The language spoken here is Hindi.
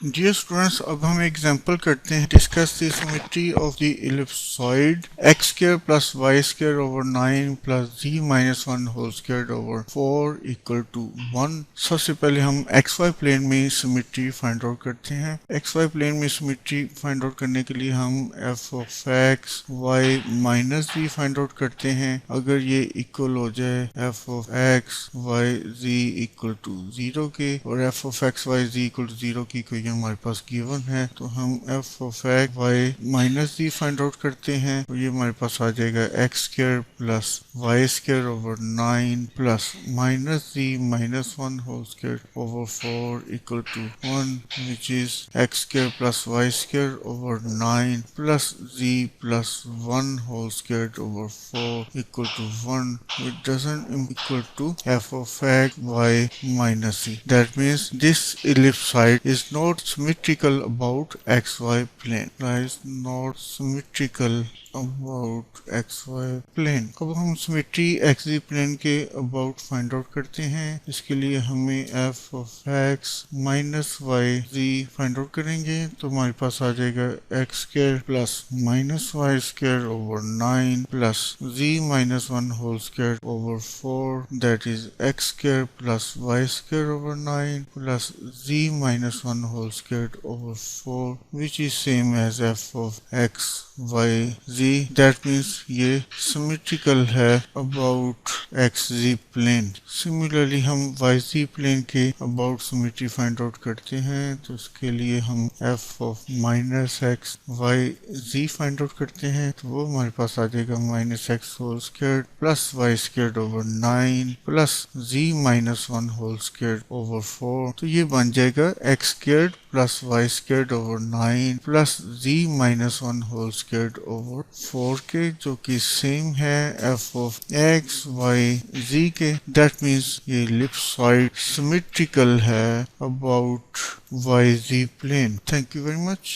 डियर स्टूडेंट्स, अब हम एग्जांपल करते हैं। Discuss the symmetry of the ellipsoid X square plus Y square over 9 plus ji minus 1 whole square over 4 equal to 1। सबसे पहले हम एक्स वाई प्लेन में सिमेट्री फाइंड आउट करते हैं। एक्स वाई प्लेन में सिमेट्री फाइंड आउट करने के लिए हम F of x Y minus Z find out करते हैं। अगर ये इक्वल हो जाए F of x Y Z equal to 0 के और F of x Y Z equal to 0 की कोई हमारे पास गिवन है, तो हम F of x Y minus Z find out करते हैं। तो ये हमारे पास आ जाएगा X square plus Y square over 9 plus minus Z minus 1 whole square over 4 equal to 1, which is X square plus Y square over 9 plus Z plus 1 whole square over 4 equal to 1, which doesn't equal to f of x y minus c. That means this ellipsoid is not symmetrical about xy plane. Is not symmetrical about xy plane. अब हम सिमेट्री xy प्लेन के अबाउट फाइंड आउट करते हैं। इसके लिए हमें f of x minus y ji find out करेंगे, तो हमारे पास आ जाएगा x square plus minus y square over 9 plus ji minus 1 whole square over 4, that is x square plus Y square over 9 plus ji minus 1 whole square over 4, which is same as f of x y z। That means ये सिमेट्रिकल है about X Z plane. Similarly हम वाई जी प्लेन के अबाउट सिमेट्री फाइंड आउट करते हैं, तो इसके लिए हम F of minus X Y ji find out करते हैं, तो वो हमारे पास आ जाएगा minus X whole square plus Y square over 9 plus जी माइनस 1 होल स्क्वायर ओवर 4, तो ये बन जाएगा X square plus Y square over 9 plus जी माइनस 1 होल स्क्वायर ओवर 4 के, जो कि सेम है f of x Y z के। दैट मीन्स ये इलिप्सॉइड सिमेट्रिकल है about y ji plane. Thank you very much.